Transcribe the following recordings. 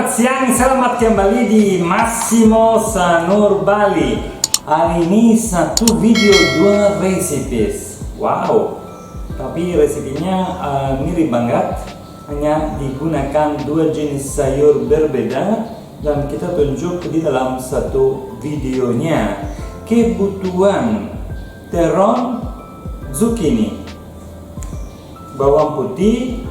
Selamat siang, selamat kembali di Massimo Sanur Bali. Hari ini satu video dua recipes. Wow, tapi resepnya mirip banget. Hanya digunakan dua jenis sayur berbeda dan kita tunjuk di dalam satu videonya. Kebutuhan terong, zucchini, bawang putih,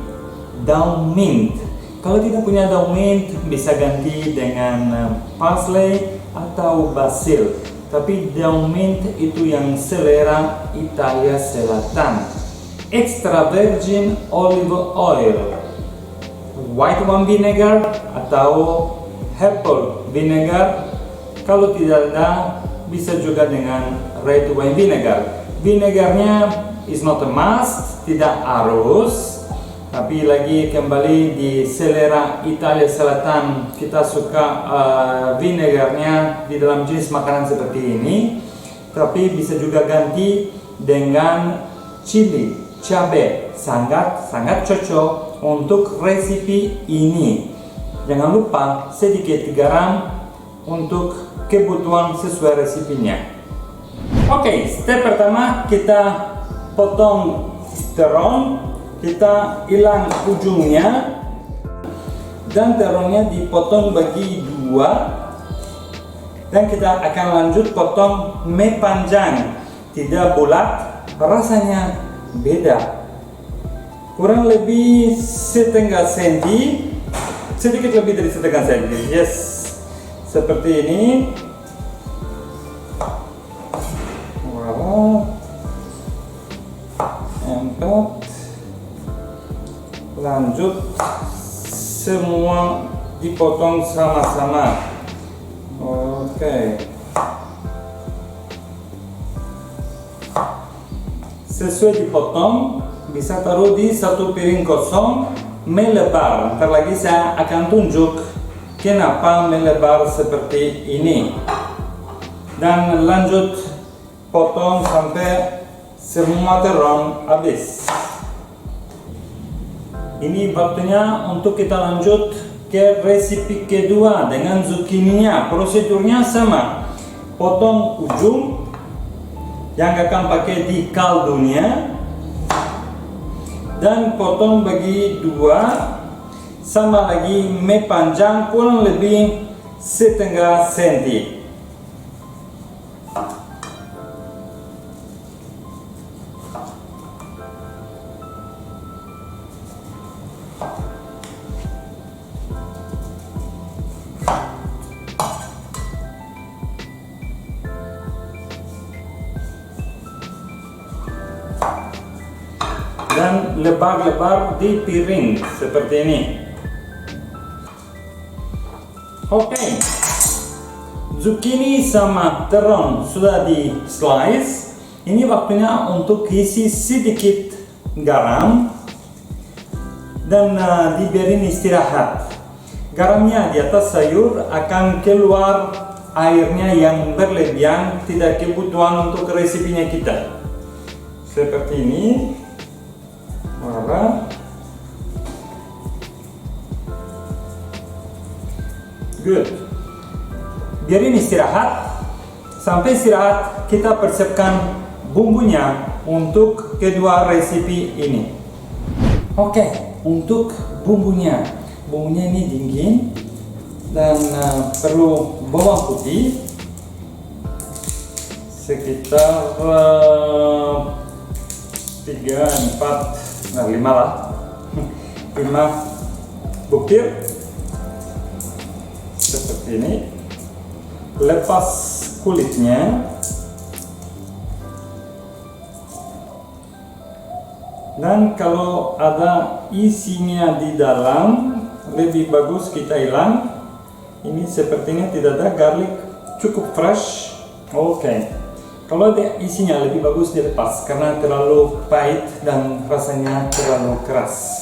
daun mint. Kalau tidak punya daun mint, bisa ganti dengan parsley atau basil. Tapi daun mint itu yang selera Italia Selatan. Extra virgin olive oil, white wine vinegar atau apple vinegar. Kalau tidak ada, bisa juga dengan red wine vinegar. Vinegarnya is not a must, tidak harus. Tapi lagi kembali di selera Italia Selatan, kita suka vinegarnya di dalam jenis makanan seperti ini. Tapi bisa juga ganti dengan chili, cabai, sangat cocok untuk resipi ini. Jangan lupa sedikit garam untuk kebutuhan sesuai resipinya. Oke, step pertama kita potong terong. Kita hilang ujungnya dan terongnya dipotong bagi dua, dan kita akan lanjut potong mie panjang, tidak bulat, rasanya beda, kurang lebih setengah senti, sedikit lebih dari setengah senti. Yes, seperti ini. Wow, empat. Lanjut semua dipotong sama-sama. Oke. Sesuai dipotong, bisa taruh di satu piring kosong melebar. Ntar lagi saya akan tunjuk kenapa melebar seperti ini. Dan lanjut potong sampai semua terong habis. Ini waktunya untuk kita lanjut ke resipi kedua dengan zucchini-nya. Prosedurnya sama. Potong ujung yang akan pakai di kaldunya dan potong bagi dua. Sama lagi mie panjang kurang lebih setengah senti. Dan lebar-lebar di piring seperti ini. Oke, zucchini sama terong sudah di slice. Ini waktunya untuk isi sedikit garam dan dibiarin istirahat. Garamnya di atas sayur akan keluar airnya yang berlebihan, tidak kebutuhan untuk resipinya kita. Seperti ini. Good. Biarin istirahat. Sampai istirahat, kita persiapkan bumbunya untuk kedua resipi ini. Oke, untuk bumbunya. Bumbunya ini dingin dan perlu bawang putih sekitar 3, 4, 5 lah. 5 butir seperti ini. Lepas kulitnya dan kalau ada isinya di dalam lebih bagus kita hilang. Ini sepertinya tidak ada garlic, cukup fresh. Oke. Kalau ada isinya lebih bagus dilepas karena terlalu pahit dan rasanya terlalu keras.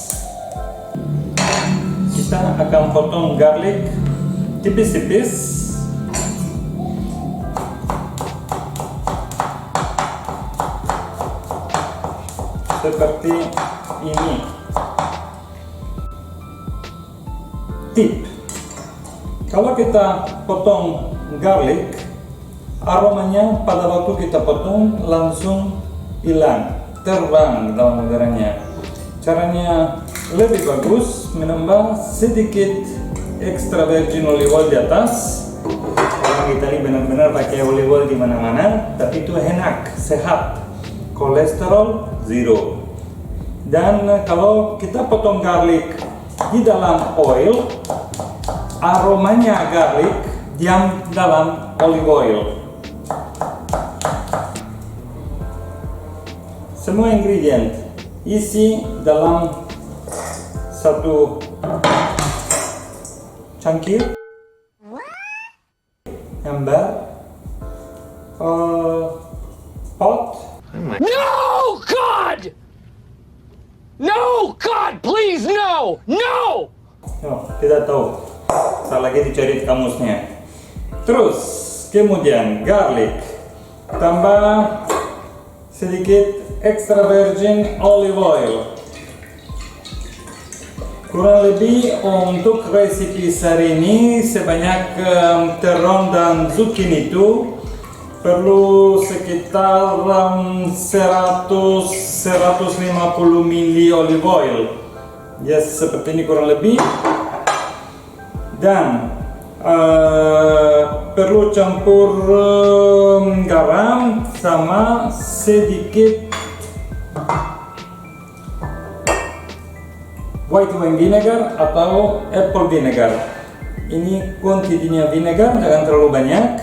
Kita akan potong garlic tipis-tipis. Seperti ini. Tip, Kalau kita potong garlic, aromanya pada waktu kita potong langsung hilang, terbang dalam udaranya. Caranya lebih bagus, menambah sedikit extra virgin olive oil di atas. Orang Italia benar-benar pakai olive oil di mana-mana, tapi itu enak, sehat, kolesterol zero. Dan kalau kita potong garlic di dalam oil, aromanya garlic diam dalam olive oil. Semua ingredient isi dalam satu cangkir ember, pot. No, God! No, God, please, no! No! Oh, tidak tahu. Saya lagi dicari kamusnya. Terus, kemudian garlic. Tambah sedikit extra virgin olive oil. Kurang lebih untuk resipi hari ini sebanyak terong dan zucchini itu perlu sekitar 100-150 ml olive oil. Ya seperti ini kurang lebih. Dan perlu campur garam sama sedikit white wine vinegar atau apple vinegar. Ini kuantitinya vinegar, jangan terlalu banyak.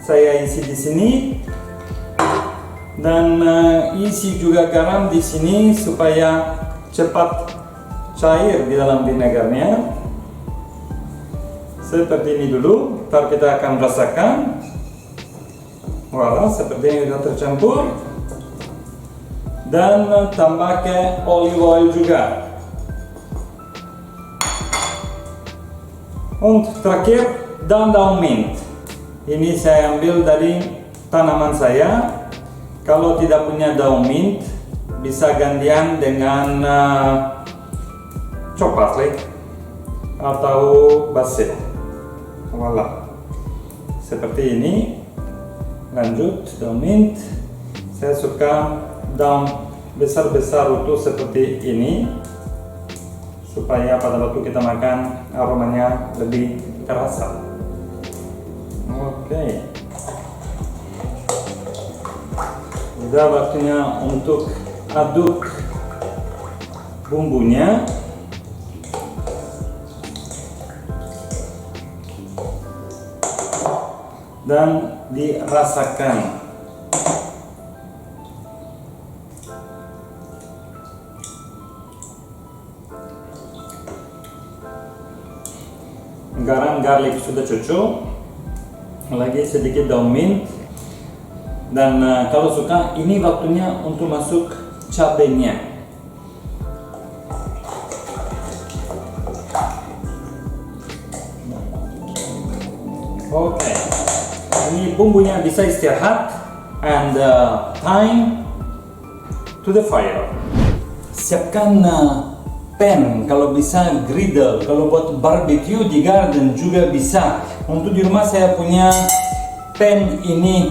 Saya isi di sini dan isi juga garam di sini supaya cepat cair di dalam vinegarnya. Seperti ini dulu, ntar kita akan rasakan. Voilà, seperti ini sudah tercampur. Dan tambah ke olive oil juga. Untuk terakhir, daun mint. Ini saya ambil dari tanaman saya. Kalau tidak punya daun mint, bisa gantian dengan chopped parsley atau basil. Voilà, seperti ini. Lanjut daun mint. Saya suka daun besar-besar utuh seperti ini, supaya pada waktu kita makan aromanya lebih terasa. Oke. Sudah waktunya untuk aduk bumbunya. Dan dirasakan. Garam, garlic sudah cocok. Lagi sedikit daun mint. Dan kalau suka, ini waktunya untuk masuk cabenya. Oke. Ini bumbunya bisa istirahat, and time to the fire. Siapkan pan, kalau bisa griddle, kalau buat barbecue di garden juga bisa. Untuk di rumah saya punya pan ini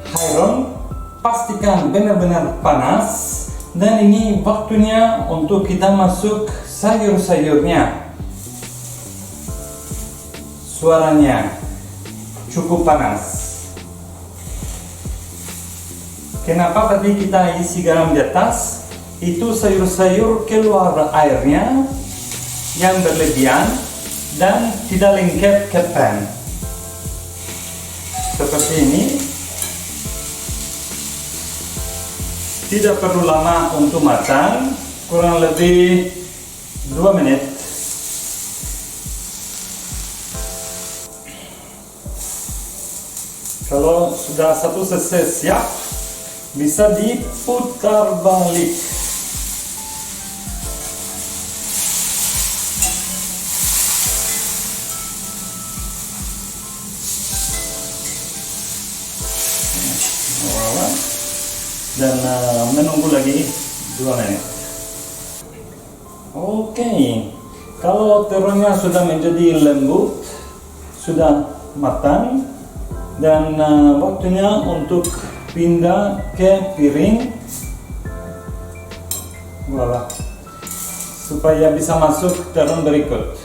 iron, pastikan benar-benar panas. Dan ini waktunya untuk kita masuk sayur-sayurnya. Suaranya cukup panas. Kenapa tadi kita isi garam di atas? Itu sayur-sayur keluar airnya yang berlebihan dan tidak lengket ke pan. Seperti ini. Tidak perlu lama untuk matang, kurang lebih 2 menit. Kalau sudah satu selesai siap, bisa diputar balik. Dan menunggu lagi 2 menit. Oke, kalau terongnya sudah menjadi lembut, sudah matang dan waktunya untuk pindah ke piring. Voila. Supaya bisa masuk terung berikut.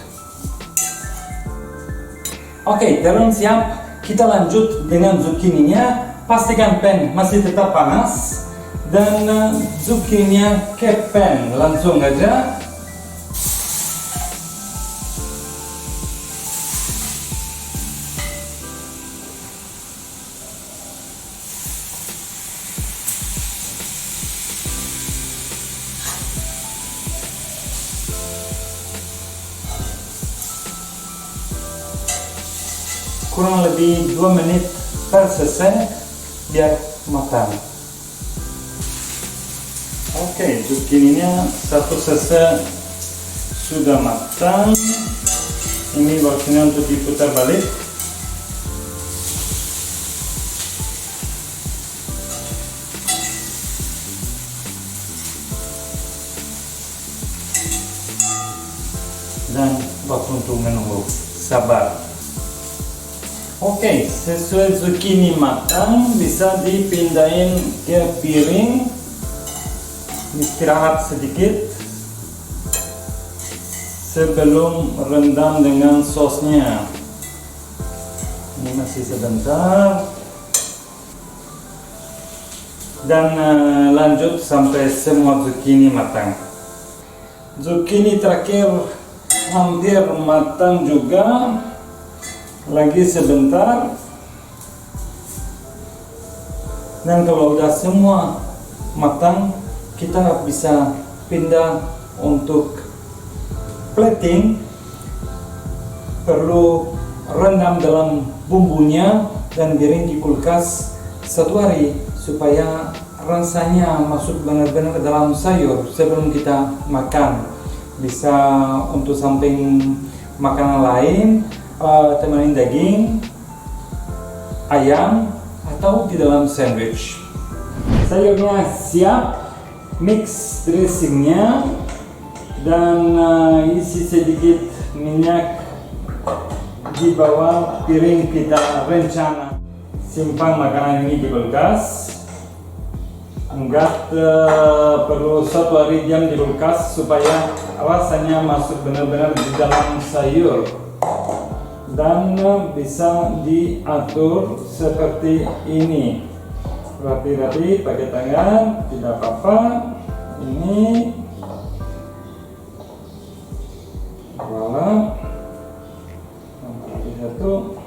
Oke, terung siap. Kita lanjut dengan zucchininya. Pastikan pan masih tetap panas dan zucchininya ke pan langsung aja. Kurang lebih 2 menit per selesai biar matang. Oke, zucchininya satu selesai sudah matang. Ini waktunya untuk diputar balik. Dan waktu untuk menunggu. Sabar. Oke, sesuai zucchini matang, bisa dipindahin ke piring. Istirahat sedikit sebelum rendam dengan sosnya. Ini masih sebentar. Dan lanjut sampai semua zucchini matang. Zucchini terakhir hampir matang juga. Lagi sebentar, dan kalau udah semua matang, kita bisa pindah untuk plating. Perlu rendam dalam bumbunya dan giring di kulkas 1 hari supaya rasanya masuk benar-benar ke dalam sayur sebelum kita makan. Bisa untuk samping makanan lain, temanin daging, ayam, atau di dalam sandwich. Sayurnya siap, mix dressingnya, dan isi sedikit minyak di bawah piring kita rencana. Simpan makanan ini di kulkas. Enggak perlu 1 hari diam di kulkas supaya rasanya masuk benar-benar di dalam sayur. Dan bisa diatur seperti ini, rapi-rapi pakai tangan, tidak apa-apa. Ini voila, satu,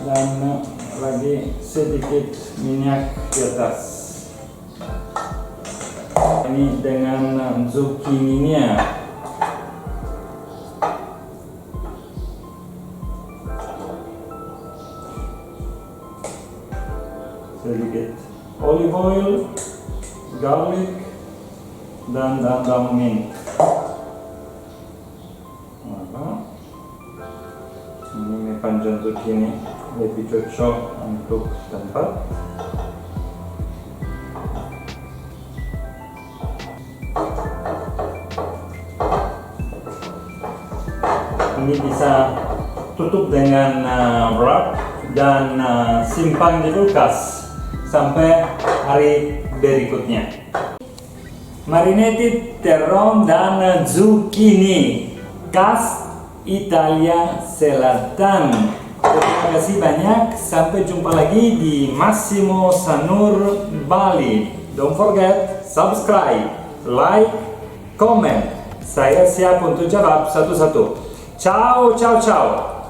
dan lagi sedikit minyak di atas. Ini dengan zucchininya. Sedikit olive oil, garlic, dan daun mint. Ini panjang zucchini lebih cocok untuk tempat. Ini bisa tutup dengan wrap dan simpan di kulkas sampai hari berikutnya. Marinated terong dan zucchini khas Italia Selatan. Terima kasih banyak. Sampai jumpa lagi di Massimo Sanur Bali. Don't forget subscribe, like, comment. Saya siap untuk jawab satu-satu. Ciao, ciao, ciao.